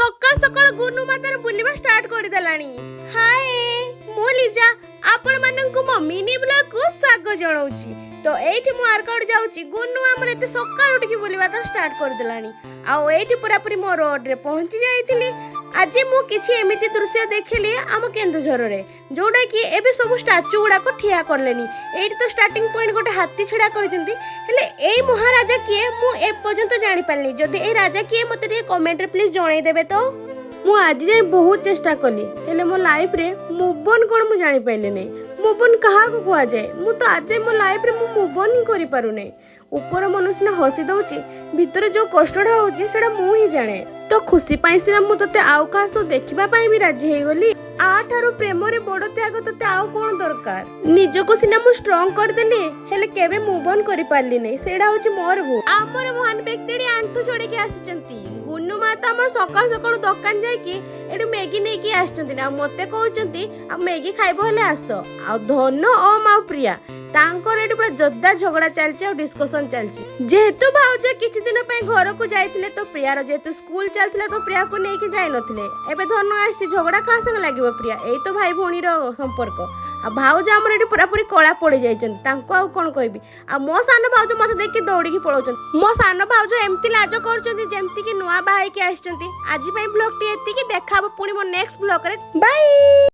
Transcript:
सकाळ सकाळ गुन्नू मातार बुलिबा स्टार्ट कर देलानी। हाय मु लिजा आपण माननकु मो मिनी ब्लॉग को स्वागत जणाउची। तो एठी मु आरकाउट जाउची गुन्नू हमर एते सकाळ उठी बुलिबा त स्टार्ट कर देलानी। आ एठी पूरा पूरी मो रोड रे पहुंची जाईथिली। आज मु किछि एमिति दृश्य देखिली आम केन्दुझर रे जोडा कि एबे सब स्टैचू गुडा को ठिया करलेनी। एठी तो स्टार्टिंग पॉइंट गोटे हाथी छडा करजंती हेले एई महाराजा किए मु ए पर्यंत जानि पालनी। जदि ए राजा किए मते रे कमेंट रे प्लीज जणाई देबे। तो मु आज जाय बहुत चेष्टा कली हेले मो लाइफ रे मूव ऑन कोन मु जानि पाइले नै। मूव ऑन कहा को कुआ जाय मु तो आज मो लाइफ रे मु मूव ऑन ही करि पारु नै। ऊपर मनुष्य हसी दउची भितर जो कष्टडा होची सेडा मु ही जाने। तो खुशी पाई सिना मु तते आउ का सो देखिबा पाई भी राजी हे गली। आठारो प्रेम रे बड़ त्याग तते आउ कोन दरकार। निजको सिना मु स्ट्रांग कर देली हेले केबे मूव ऑन करि पारली नै। सेडा होची मोर भू। हमर महान व्यक्ति आंटू छोड़ी के आसीचंती। गुन्नू माता हमर सकाळ सकाळ दुकान जाय कि एडु मैगी नै कि आछचंती ना मते कहउचंती आ मैगी खाइबो हेले आसो। आ धन ओ मा प्रिया तांकर एटी पूरा जोरदार झगड़ा चलछि और डिस्कशन चलछि। जेहेतु भाउज किछि दिन पय घर को जाइथिले तो प्रिया रो जेहेतु स्कूल चलथिला तो प्रिया को नै कि जाय नथिले। एबे धन आसी झगड़ा का संग लागिबो प्रिया एई तो भाई भौणी रो संपर्क। आ भाउज हमर एटी पूरा पूरी कळा पड़ी जाइछन तांको आ कोन कहबी। आ मो सान भाउज मते देखि दौड़ी की पळौछन। मो सान भाउज एम्ति लाज करछंती जेम्ति कि नुवा बाहाई के आछंती। आजि पय ब्लॉग टी एति कि देखाबो पुनी मो नेक्स्ट ब्लॉग रे। बाय।